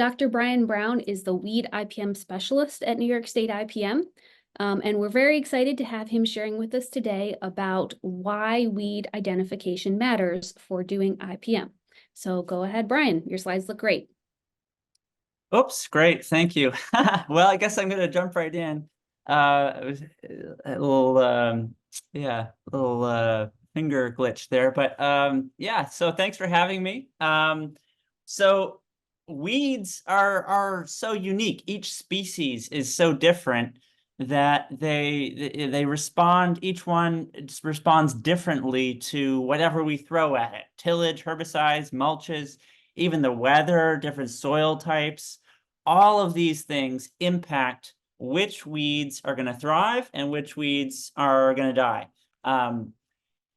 Dr. Bryan Brown is the weed IPM specialist at New York State IPM, and we're very excited to have him sharing with us today about why weed identification matters for doing IPM. So go ahead, Bryan. Your slides look great. Oops, great, thank you. Well, I guess I'm going to jump right in. It was a little, yeah, a little finger glitch there, but yeah. So thanks for having me. So weeds are so unique. Each species is so different that they respond. Each one responds differently to whatever we throw at it: tillage, herbicides, mulches, even the weather, different soil types. All of these things impact which weeds are going to thrive and which weeds are going to die.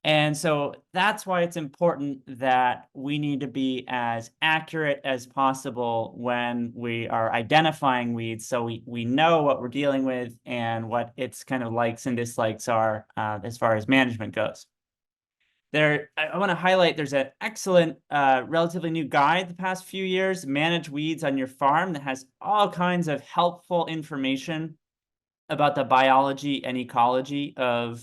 And so that's why it's important that we need to be as accurate as possible when we are identifying weeds, so we know what we're dealing with and what its kind of likes and dislikes are as far as management goes. I want to highlight there's an excellent, relatively new guide the past few years, Manage Weeds on Your Farm, that has all kinds of helpful information about the biology and ecology of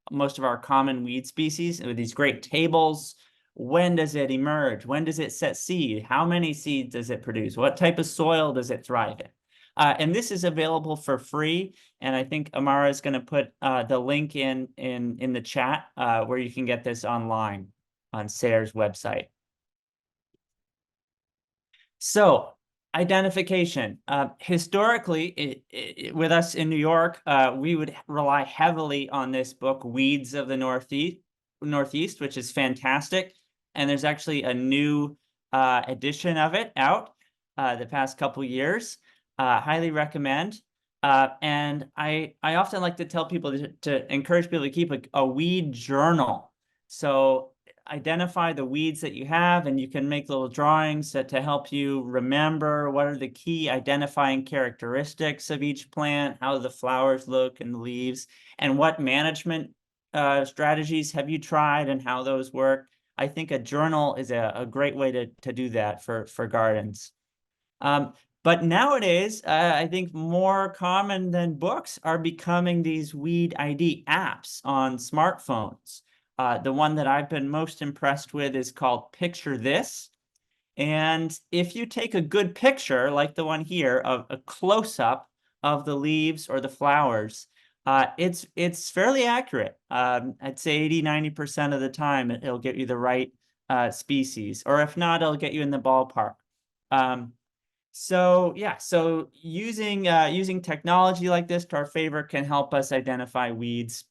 most of our common weed species, with these great tables. When does it emerge? When does it set seed? How many seeds does it produce? What type of soil does it thrive in? And this is available for free. And I think Amara is going to put the link in the chat where you can get this online on SARE's website. So identification. Historically, with us in New York, we would rely heavily on this book, Weeds of the Northeast, which is fantastic. And there's actually a new edition of it out the past couple years. Highly recommend. And I often like to tell people to encourage people to keep a weed journal. So identify the weeds that you have, and you can make little drawings to help you remember what are the key identifying characteristics of each plant, how the flowers look and the leaves, and what management strategies have you tried and how those work. I think a journal is a great way to do that for gardens. But nowadays, I think more common than books are becoming these weed ID apps on smartphones. The one that I've been most impressed with is called Picture This. And if you take a good picture, like the one here, of a close-up of the leaves or the flowers, it's fairly accurate. I'd say 80–90% of the time, it'll get you the right species. Or if not, it'll get you in the ballpark. So yeah, so using technology like this to our favor can help us identify weeds.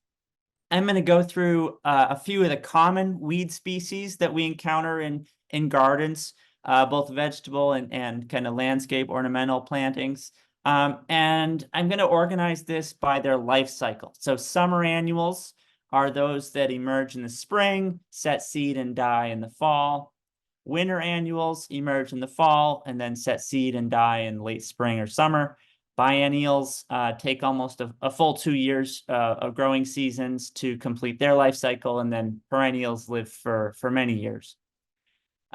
I'm going to go through a few of the common weed species that we encounter in gardens, both vegetable and kind of landscape ornamental plantings. And I'm going to organize this by their life cycle. So summer annuals are those that emerge in the spring, set seed and die in the fall. Winter annuals emerge in the fall and then set seed and die in late spring or summer. Biennials take almost a full 2 years of growing seasons to complete their life cycle, and then perennials live for many years.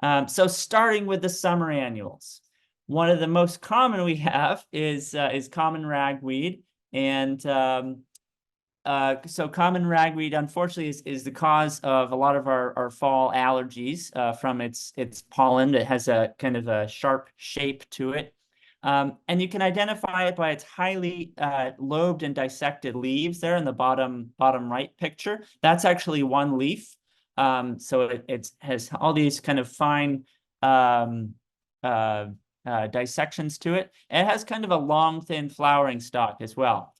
So starting with the summer annuals, one of the most common we have is common ragweed, and so common ragweed, unfortunately, is the cause of a lot of our fall allergies from its pollen. It has a kind of a sharp shape to it. And you can identify it by its highly lobed and dissected leaves there in the bottom right picture. That's actually one leaf. So it has all these kind of fine dissections to it. And it has kind of a long, thin flowering stalk as well.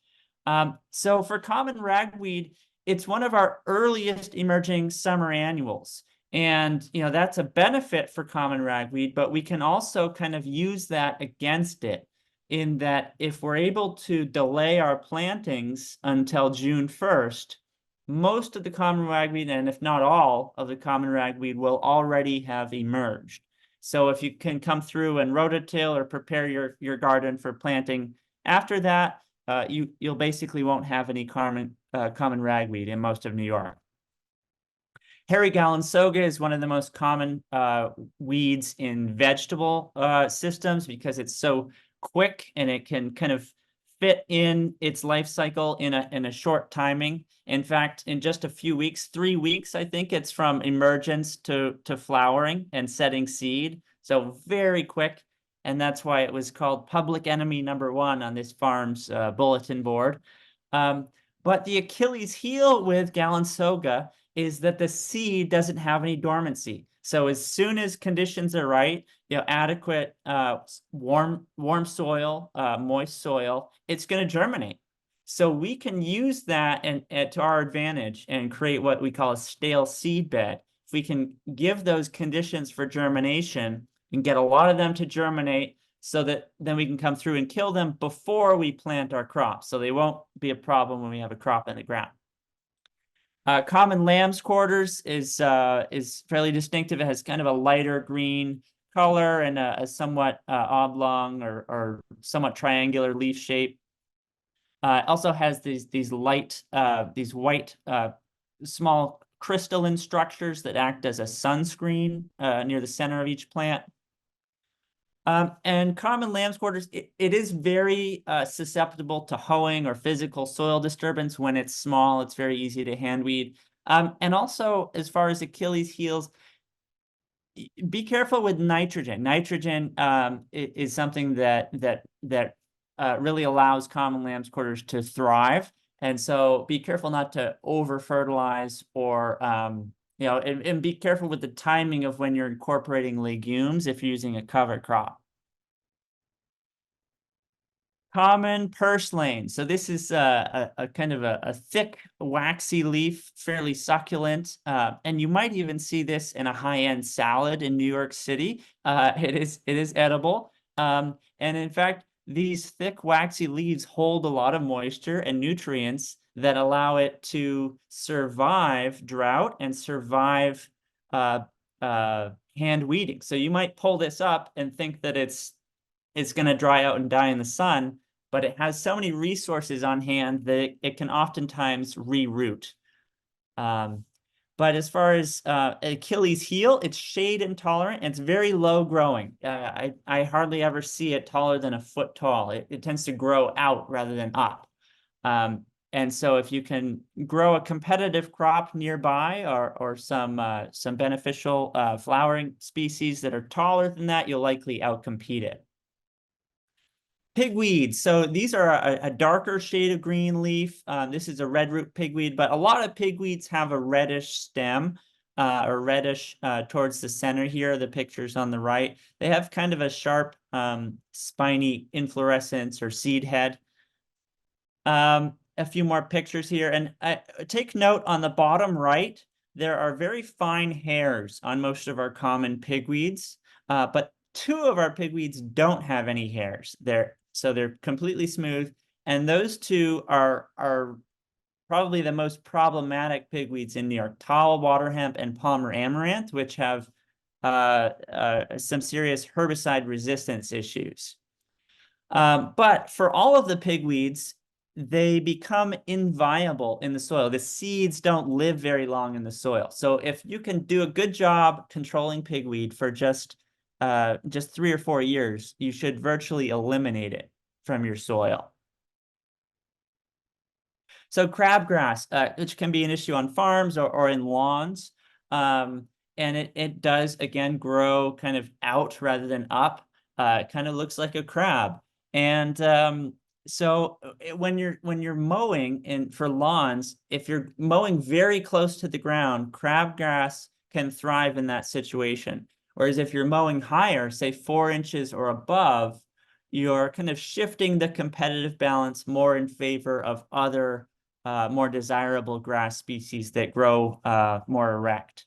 So for common ragweed, it's one of our earliest emerging summer annuals. And, that's a benefit for common ragweed, but we can also kind of use that against it, in that if we're able to delay our plantings until June 1st, most of the common ragweed, and if not all of the common ragweed, will already have emerged. So if you can come through and rototill or prepare your garden for planting after that, you'll basically won't have any common ragweed in most of New York. Hairy Galansoga is one of the most common weeds in vegetable systems because it's so quick and it can kind of fit in its life cycle in a short timing. In fact, in just a few weeks, 3 weeks, I think it's from emergence to flowering and setting seed. So very quick. And that's why it was called public enemy #1 on this farm's bulletin board. But the Achilles heel with Galansoga is that the seed doesn't have any dormancy. So as soon as conditions are right, adequate warm soil, moist soil, it's going to germinate. So we can use that and to our advantage and create what we call a stale seed bed. If we can give those conditions for germination and get a lot of them to germinate, so that then we can come through and kill them before we plant our crops, so they won't be a problem when we have a crop in the ground. Common lamb's quarters is fairly distinctive. It has kind of a lighter green color and a somewhat oblong or somewhat triangular leaf shape. It also has these white small crystalline structures that act as a sunscreen near the center of each plant. And common lamb's quarters, it is very susceptible to hoeing or physical soil disturbance. When it's small, it's very easy to hand weed. And also, as far as Achilles heels, be careful with nitrogen. Nitrogen is something that really allows common lamb's quarters to thrive. And so be careful not to over fertilize or and be careful with the timing of when you're incorporating legumes if you're using a cover crop. Common purslane. So this is a kind of a thick, waxy leaf, fairly succulent. And you might even see this in a high-end salad in New York City. It is edible. And in fact, these thick, waxy leaves hold a lot of moisture and nutrients that allow it to survive drought and survive hand weeding. So you might pull this up and think that it's going to dry out and die in the sun, but it has so many resources on hand that it can oftentimes reroot. But as far as Achilles heel, it's shade intolerant and it's very low growing. I hardly ever see it taller than a foot tall. It tends to grow out rather than up. And so if you can grow a competitive crop nearby or some beneficial flowering species that are taller than that, you'll likely outcompete it. Pigweeds. So these are a darker shade of green leaf. This is a red root pigweed, but a lot of pigweeds have a reddish stem or reddish towards the center here. The pictures on the right, they have kind of a sharp spiny inflorescence or seed head. A few more pictures here, and take note on the bottom right, there are very fine hairs on most of our common pigweeds, but 2 of our pigweeds don't have any hairs. So they're completely smooth, and those 2 are probably the most problematic pigweeds in New York: tall water hemp and Palmer amaranth, which have some serious herbicide resistance issues. But for all of the pigweeds, they become inviable in the soil. The seeds don't live very long in the soil. So if you can do a good job controlling pigweed for just 3 or 4 years, you should virtually eliminate it from your soil. So crabgrass, which can be an issue on farms or in lawns, and it does, again, grow kind of out rather than up. It kind of looks like a crab. And so when you're mowing for lawns, if you're mowing very close to the ground, crabgrass can thrive in that situation. Whereas if you're mowing higher, say 4 inches or above, you're kind of shifting the competitive balance more in favor of other more desirable grass species that grow more erect.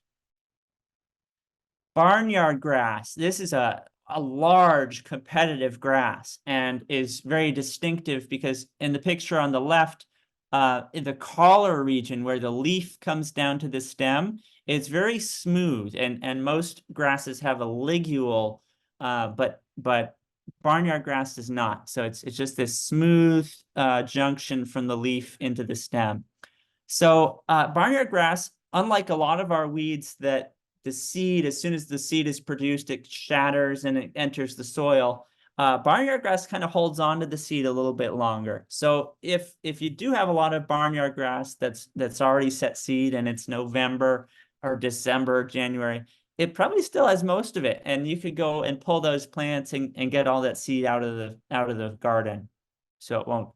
Barnyard grass. This is a large competitive grass and is very distinctive because in the picture on the left, in the collar region where the leaf comes down to the stem, it's very smooth, and most grasses have a ligule, but barnyard grass does not. So it's just this smooth junction from the leaf into the stem. So barnyard grass unlike a lot of our weeds that the seed, as soon as the seed is produced, it shatters and it enters the soil. Barnyard grass kind of holds on to the seed a little bit longer. So if you do have a lot of barnyard grass that's already set seed and it's November or December, January, it probably still has most of it. And you could go and pull those plants and get all that seed out of the garden. So it won't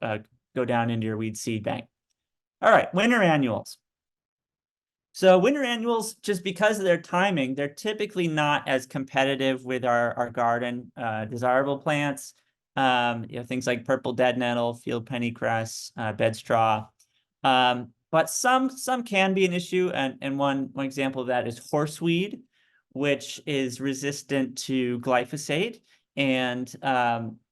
go down into your weed seed bank. All right, winter annuals. So winter annuals, just because of their timing, they're typically not as competitive with our garden desirable plants. Things like purple dead nettle, field pennycress, bed straw. But some can be an issue, and one example of that is horseweed, which is resistant to glyphosate and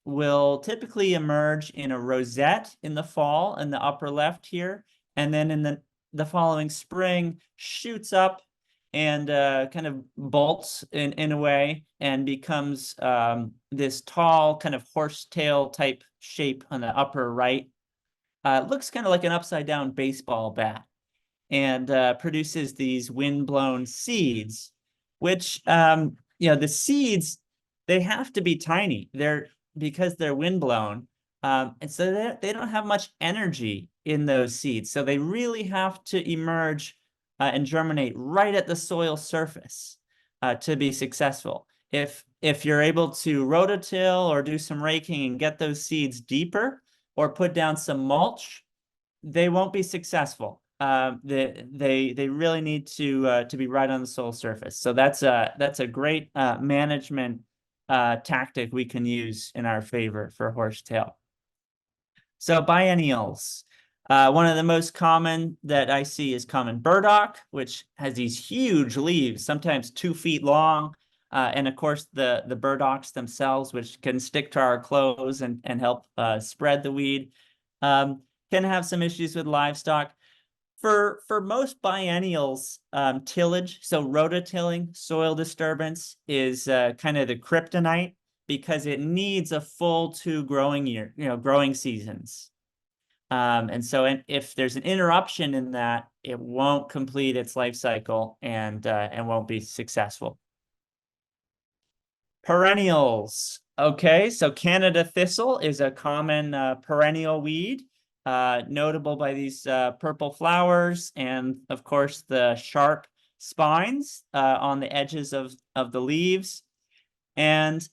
will typically emerge in a rosette in the fall in the upper left here, and then in the following spring shoots up and kind of bolts in a way and becomes this tall kind of horsetail type shape on the upper right. It looks kind of like an upside down baseball bat and produces these windblown seeds, which the seeds, they have to be tiny. Because they're windblown, and so they don't have much energy in those seeds. So they really have to emerge and germinate right at the soil surface to be successful. If you're able to rototill or do some raking and get those seeds deeper or put down some mulch, they won't be successful. They really need to be right on the soil surface. So that's a great management tactic we can use in our favor for horsetail. So biennials. One of the most common that I see is common burdock, which has these huge leaves, sometimes 2 feet long. And of course, the burdocks themselves, which can stick to our clothes and help spread the weed, can have some issues with livestock. For most biennials, tillage, so rototilling, soil disturbance, is kind of the kryptonite because it needs a full 2 growing year, growing seasons. And so if there's an interruption in that, it won't complete its life cycle and won't be successful. Perennials. Okay, so Canada thistle is a common perennial weed, notable by these purple flowers and, of course, the sharp spines on the edges of the leaves. And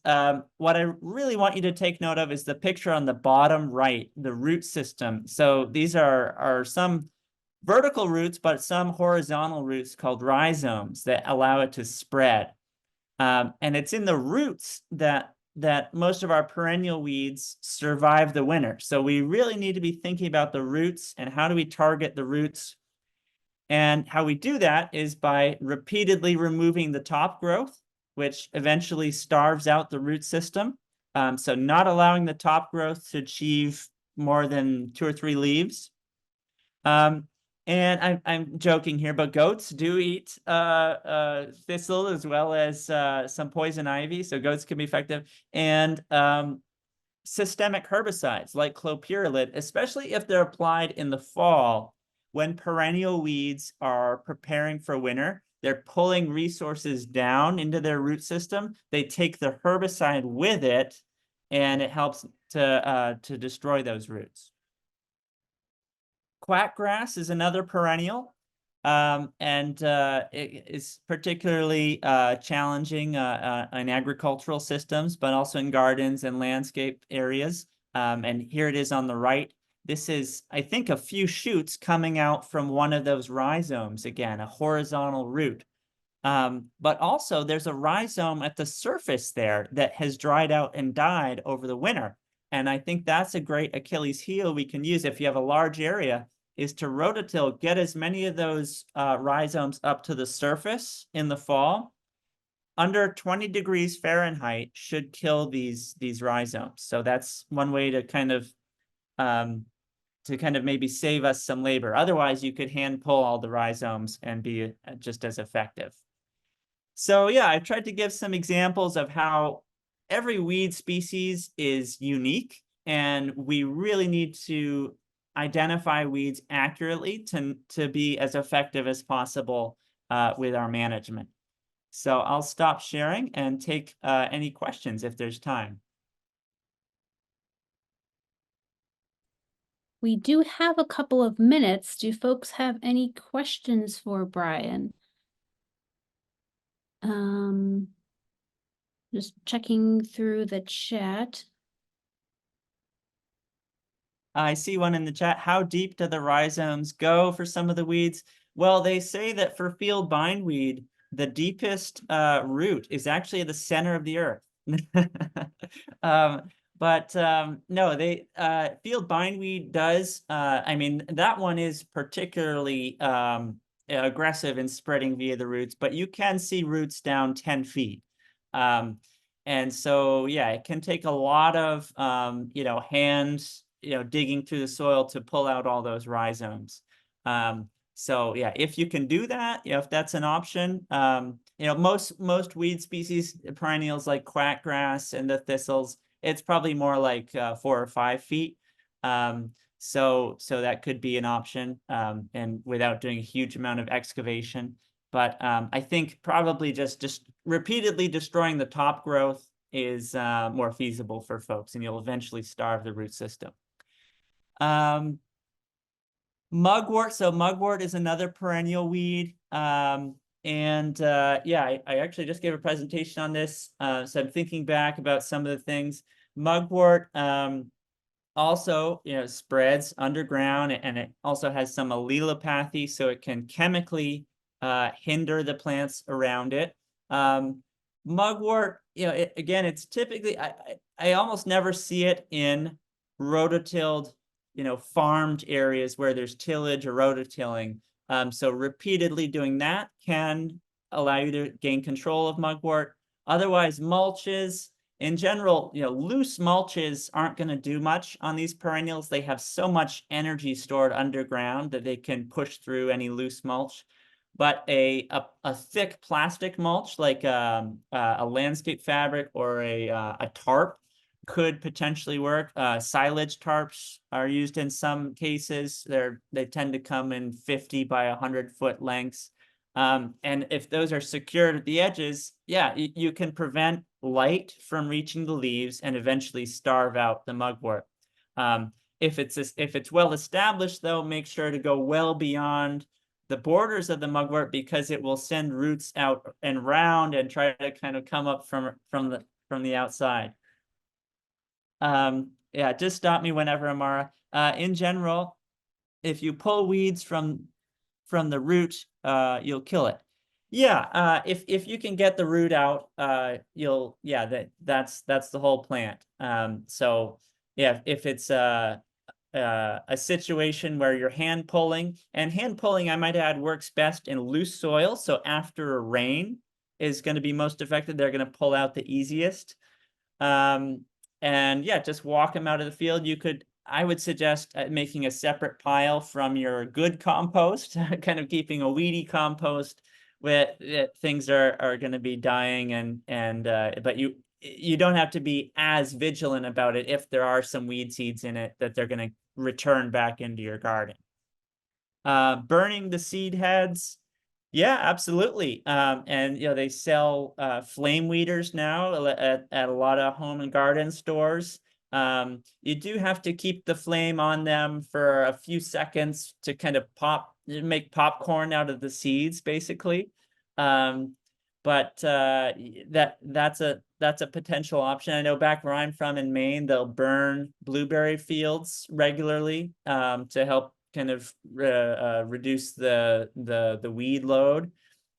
what I really want you to take note of is the picture on the bottom right, the root system. So these are some vertical roots, but some horizontal roots called rhizomes that allow it to spread. And it's in the roots that most of our perennial weeds survive the winter. So we really need to be thinking about the roots and how do we target the roots. And how we do that is by repeatedly removing the top growth, which eventually starves out the root system. So not allowing the top growth to achieve more than 2 or 3 leaves. And I'm joking here, but goats do eat thistle as well as some poison ivy, so goats can be effective. And systemic herbicides like clopyralid, especially if they're applied in the fall, when perennial weeds are preparing for winter, they're pulling resources down into their root system. They take the herbicide with it, and it helps to destroy those roots. Quackgrass is another perennial, and it is particularly challenging in agricultural systems, but also in gardens and landscape areas. And here it is on the right. This is, I think, a few shoots coming out from one of those rhizomes, again, a horizontal root. But also there's a rhizome at the surface there that has dried out and died over the winter. And I think that's a great Achilles heel we can use if you have a large area, is to rototill, get as many of those rhizomes up to the surface in the fall. Under 20 degrees Fahrenheit should kill these rhizomes. So that's one way to kind of maybe save us some labor. Otherwise, you could hand pull all the rhizomes and be just as effective. So yeah, I've tried to give some examples of how every weed species is unique, and we really need to identify weeds accurately to be as effective as possible with our management. So I'll stop sharing and take any questions if there's time. We do have a couple of minutes. Do folks have any questions for Bryan? Just checking through the chat. I see one in the chat. How deep do the rhizomes go for some of the weeds? Well, they say that for field bindweed, the deepest root is actually at the center of the earth. No, they field bindweed does. I mean, that one is particularly aggressive in spreading via the roots, but you can see roots down 10 feet. And so, yeah, it can take a lot of, hands, digging through the soil to pull out all those rhizomes. So yeah, if you can do that, if that's an option, most weed species, perennials like quackgrass and the thistles, it's probably more like 4 or 5 feet. So that could be an option, and without doing a huge amount of excavation. But I think probably just repeatedly destroying the top growth is more feasible for folks, and you'll eventually starve the root system. Mugwort. So mugwort is another perennial weed. Yeah, I actually just gave a presentation on this. So I'm thinking back about some of the things. Mugwort also, spreads underground, and it also has some allelopathy, so it can chemically hinder the plants around it. Mugwort, again, it's typically, I almost never see it in rototilled, farmed areas where there's tillage or rototilling. So repeatedly doing that can allow you to gain control of mugwort. Otherwise, mulches, in general, loose mulches aren't going to do much on these perennials. They have so much energy stored underground that they can push through any loose mulch. But a thick plastic mulch, like a landscape fabric or a tarp, could potentially work. Silage tarps are used in some cases. They tend to come in 50 by 100-foot lengths. And if those are secured at the edges, yeah, you can prevent light from reaching the leaves and eventually starve out the mugwort. If it's well established, though, make sure to go well beyond the borders of the mugwort, because it will send roots out and round and try to kind of come up from the outside. Yeah, just stop me whenever, Amara. In general, if you pull weeds from the root, you'll kill it. Yeah, if you can get the root out, that's the whole plant. So yeah, if it's a situation where you're hand pulling, and hand pulling, I might add, works best in loose soil. So after a rain is going to be most effective. They're going to pull out the easiest. And yeah, just walk them out of the field. I would suggest making a separate pile from your good compost, kind of keeping a weedy compost where things are going to be dying, but you don't have to be as vigilant about it if there are some weed seeds in it that they're going to return back into your garden. Burning the seed heads. Yeah, absolutely. And they sell flame weeders now at a lot of home and garden stores. You do have to keep the flame on them for a few seconds to kind of make popcorn out of the seeds, basically. But that's a potential option. I know back where I'm from in Maine, they'll burn blueberry fields regularly to help kind of reduce the weed load.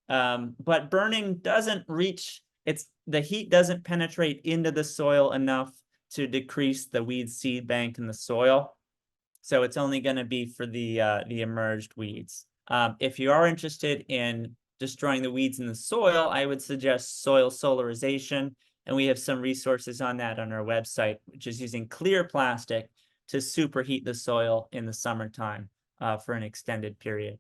But burning doesn't reach, the heat doesn't penetrate into the soil enough to decrease the weed seed bank in the soil. So it's only going to be for the emerged weeds. If you are interested in destroying the weeds in the soil, I would suggest soil solarization. And we have some resources on that on our website, which is using clear plastic to superheat the soil in the summertime for an extended period.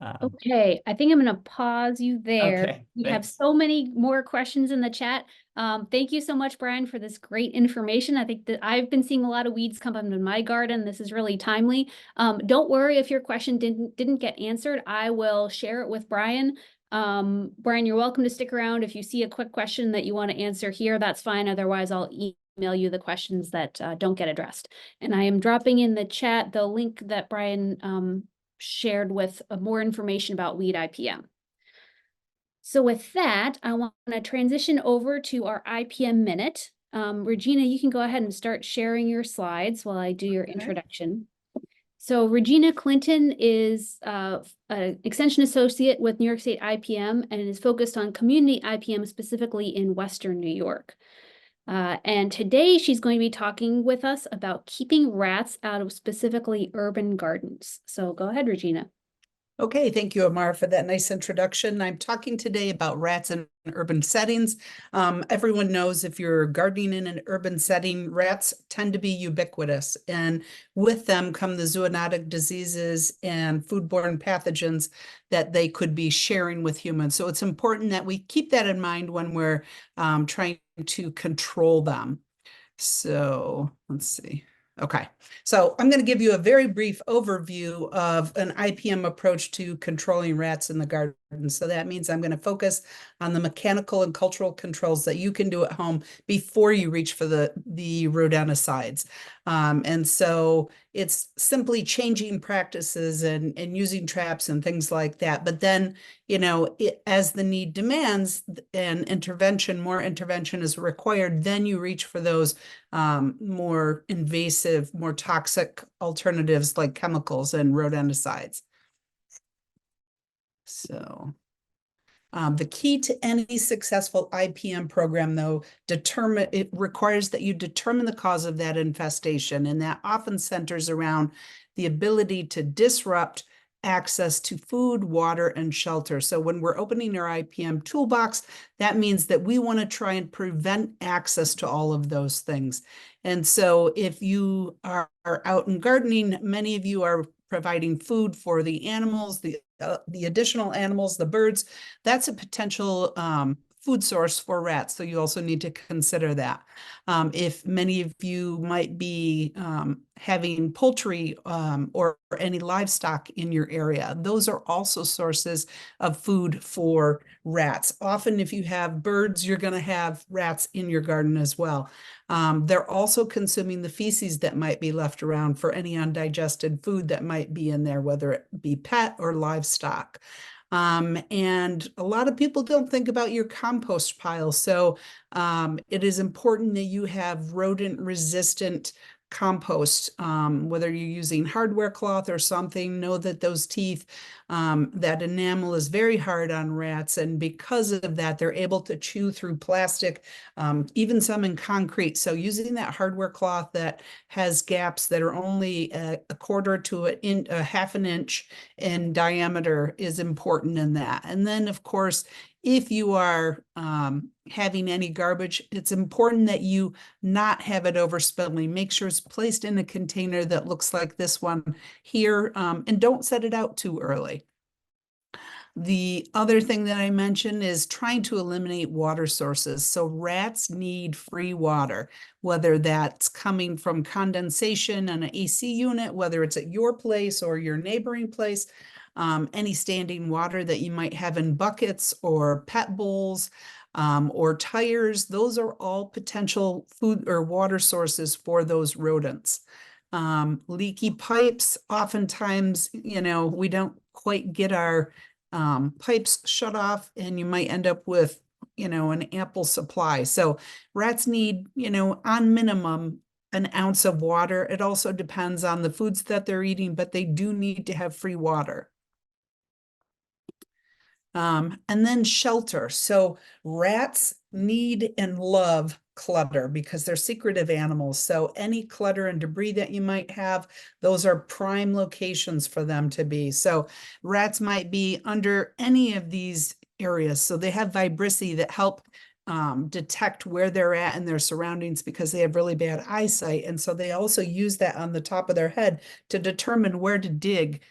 Okay, I think I'm going to pause you there. Okay, We have thanks. so many more questions in the chat. Thank you so much, Brian, for this great information. I think that I've been seeing a lot of weeds come up in my garden. This is really timely. Don't worry if your question didn't get answered. I will share it with Brian. Brian, you're welcome to stick around. If you see a quick question that you want to answer here, that's fine. Otherwise, I'll email you the questions that don't get addressed. And I am dropping in the chat the link that Brian shared with more information about weed IPM. So with that, I want to transition over to our IPM minute. Regina, you can go ahead and start sharing your slides while I do your introduction. So Regina Clinton is an extension associate with New York State IPM and is focused on community IPM, specifically in Western New York. And today she's going to be talking with us about keeping rats out of specifically urban gardens. So go ahead, Regina. Okay, thank you, Amar, for that nice introduction. I'm talking today about rats in urban settings. Everyone knows if you're gardening in an urban setting, rats tend to be ubiquitous, and with them come the zoonotic diseases and foodborne pathogens that they could be sharing with humans. So it's important that we keep that in mind when we're trying to control them. So let's see. Okay, so I'm going to give you a very brief overview of an IPM approach to controlling rats in the garden. So that means I'm going to focus on the mechanical and cultural controls that you can do at home before you reach for the rodenticides. And so it's simply changing practices and using traps and things like that. But then, you know, as the need demands and more intervention is required, then you reach for those more invasive, more toxic alternatives like chemicals and rodenticides. So the key to any successful IPM program, though, it requires that you determine the cause of that infestation, and that often centers around the ability to disrupt access to food, water, and shelter. So when we're opening our IPM toolbox, that means that we want to try and prevent access to all of those things. And so if you are out in gardening, many of you are providing food for the animals, the additional animals, the birds. That's a potential food source for rats. So you also need to consider that. If many of you might be having poultry or any livestock in your area, those are also sources of food for rats. Often if you have birds, you're going to have rats in your garden as well. They're also consuming the feces that might be left around for any undigested food that might be in there, whether it be pet or livestock. And a lot of people don't think about your compost pile. So it is important that you have rodent resistant compost, whether you're using hardware cloth or something. Know that those teeth, that enamel is very hard on rats, and because of that, they're able to chew through plastic, even some in concrete. So using that hardware cloth that has gaps that are only a quarter to a half an inch in diameter is important in that. And then, of course, if you are having any garbage, it's important that you not have it overspilling. Make sure it's placed in a container that looks like this one here, and don't set it out too early. The other thing that I mentioned is trying to eliminate water sources. So rats need free water, whether that's coming from condensation on an AC unit, whether it's at your place or your neighboring place. Any standing water that you might have in buckets or pet bowls or tires, those are all potential food or water sources for those rodents. Leaky pipes, oftentimes, you know, we don't quite get our pipes shut off, and you might end up with, you know, an ample supply. So rats need, you know, on minimum, an ounce of water. It also depends on the foods that they're eating, but they do need to have free water. And then shelter. So rats need and love clutter because they're secretive animals. So any clutter and debris that you might have, those are prime locations for them to be. So rats might be under any of these areas. So they have vibrissae that help detect where they're at in their surroundings because they have really bad eyesight. And so they also use that on the top of their head to determine where to dig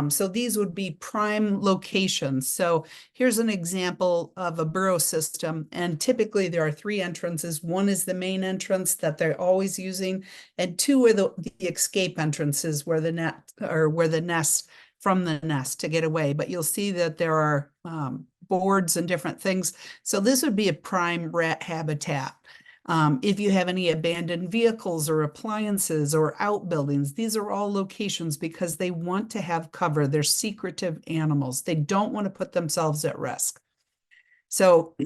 So these would be prime locations. So here's an example of a burrow system, and typically there are 3 entrances. One is the main entrance that they're always using, and 2 are the escape entrances where the net or where the nest from the nest to get away. But you'll see that there are boards and different things. So this would be a prime rat habitat. If you have any abandoned vehicles or appliances or outbuildings, these are all locations because they want to have cover. They're secretive animals. They don't want to put themselves at risk. So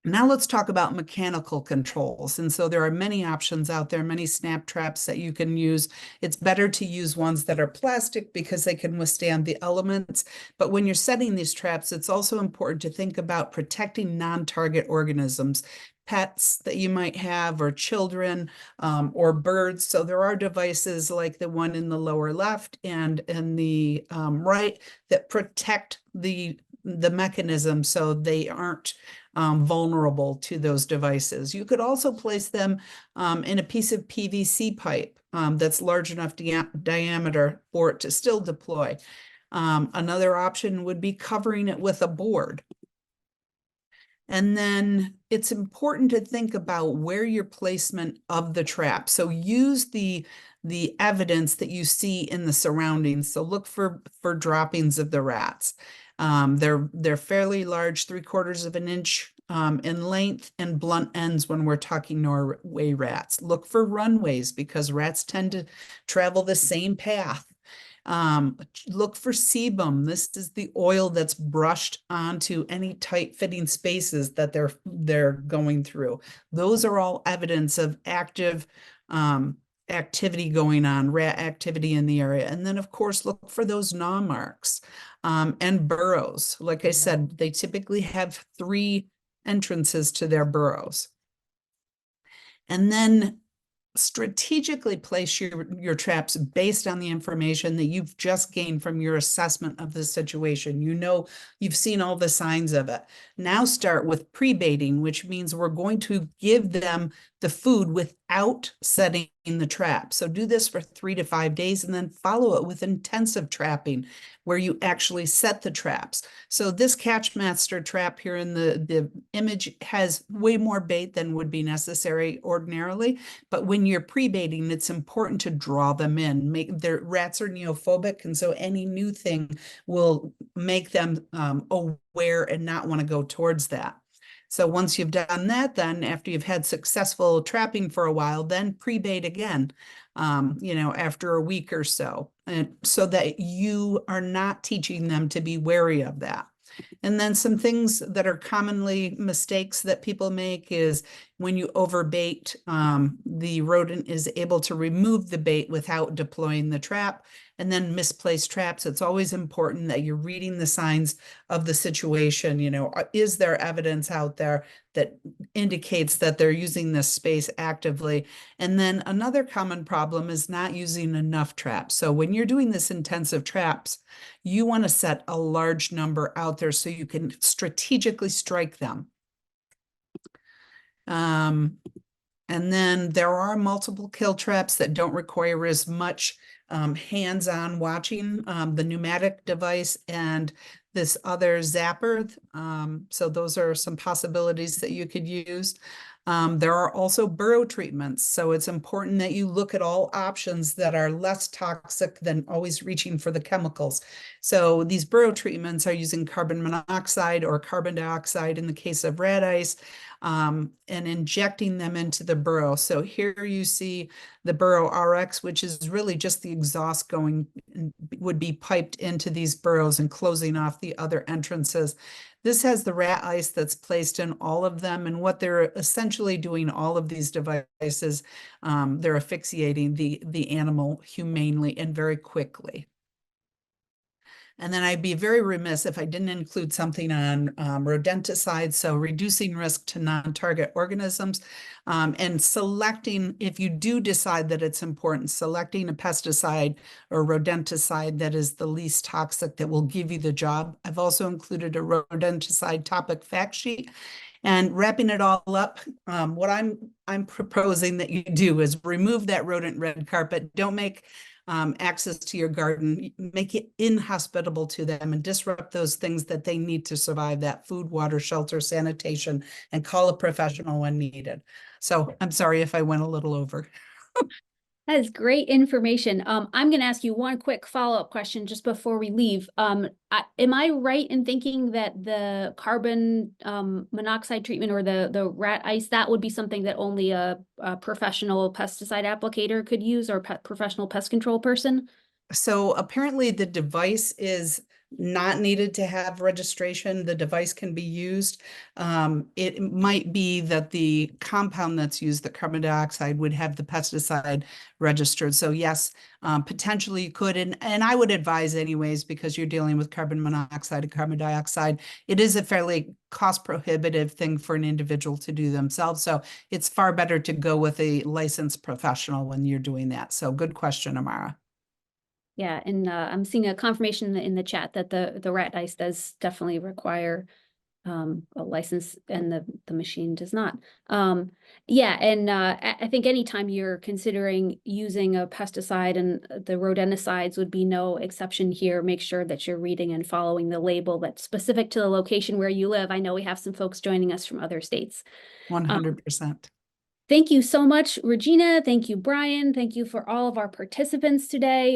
now let's talk about mechanical controls. And so there are many options out there, many snap traps that you can use. It's better to use ones that are plastic because they can withstand the elements. But when you're setting these traps, it's also important to think about protecting non-target organisms, pets that you might have, or children, or birds. So there are devices like the one in the lower left and in the right that protect the mechanism so they aren't vulnerable to those devices. You could also place them in a piece of PVC pipe that's large enough diameter for it to still deploy. Another option would be covering it with a board. And then it's important to think about where your placement of the trap. So use the evidence that you see in the surroundings. So look for droppings of the rats. They're fairly large, 3/4 of an inch in length, and blunt ends when we're talking Norway rats. Look for runways because rats tend to travel the same path. Look for sebum. This is the oil that's brushed onto any tight fitting spaces that they're going through. Those are all evidence of active activity going on, rat activity in the area. And then of course, look for those gnaw marks and burrows. Like I said, they typically have 3 entrances to their burrows. And then strategically place your traps based on the information that you've just gained from your assessment of the situation. You know, you've seen all the signs of it. Now start with pre-baiting, which means we're going to give them the food without setting the trap. So do this for 3 to 5 days and then follow it with intensive trapping where you actually set the traps. So this Catchmaster trap here in the image has way more bait than would be necessary ordinarily. But when you're pre-baiting, it's important to draw them in. Their rats are neophobic, and so any new thing will make them aware and not want to go towards that. So once you've done that, then after you've had successful trapping for a while, then pre-bait again, after a week or so, and so that you are not teaching them to be wary of that. And then some things that are commonly mistakes that people make is when you overbait, the rodent is able to remove the bait without deploying the trap, and then misplaced traps. It's always important that you're reading the signs of the situation. Is there evidence out there that indicates that they're using this space actively? And then another common problem is not using enough traps. So when you're doing this intensive traps, you want to set a large number out there so you can strategically strike them. And then there are multiple kill traps that don't require as much hands-on watching, the pneumatic device and this other zapper. So those are some possibilities that you could use. There are also burrow treatments. So it's important that you look at all options that are less toxic than always reaching for the chemicals. So these burrow treatments are using carbon monoxide or carbon dioxide in the case of rat ice, and injecting them into the burrow. So here you see the burrow RX, which is really just the exhaust would be piped into these burrows and closing off the other entrances. This has the rat ice that's placed in all of them. And what they're essentially doing, all of these devices, they're asphyxiating the animal humanely and very quickly. And then I'd be very remiss if I didn't include something on rodenticides, so reducing risk to non-target organisms, and selecting, if you do decide that it's important, selecting a pesticide or rodenticide that is the least toxic that will give you the job. I've also included a rodenticide topic fact sheet. And wrapping it all up, what I'm proposing that you do is remove that rodent red carpet. Don't make access to your garden, make it inhospitable to them and disrupt those things that they need to survive, that food, water, shelter, sanitation, and call a professional when needed. So I'm sorry if I went a little over. That is great information. I'm going to ask you one quick follow-up question just before we leave. Am I right in thinking that the carbon monoxide treatment or the rat ice, that would be something that only a professional pesticide applicator could use, or professional pest control person? So apparently the device is not needed to have registration. The device can be used. It might be that the compound that's used, the carbon dioxide, would have the pesticide registered. So yes, potentially you could, and I would advise anyways, because you're dealing with carbon monoxide and carbon dioxide, it is a fairly cost prohibitive thing for an individual to do themselves. So it's far better to go with a licensed professional when you're doing that. So good question, Amara. Yeah, and I'm seeing a confirmation in the chat that the rat ice does definitely require a license, and the machine does not. Yeah, and I think anytime you're considering using a pesticide, and the rodenticides would be no exception here, make sure that you're reading and following the label that's specific to the location where you live. I know we have some folks joining us from other states. 100%. Thank you so much, Regina. Thank you, Bryan. Thank you for all of our participants today.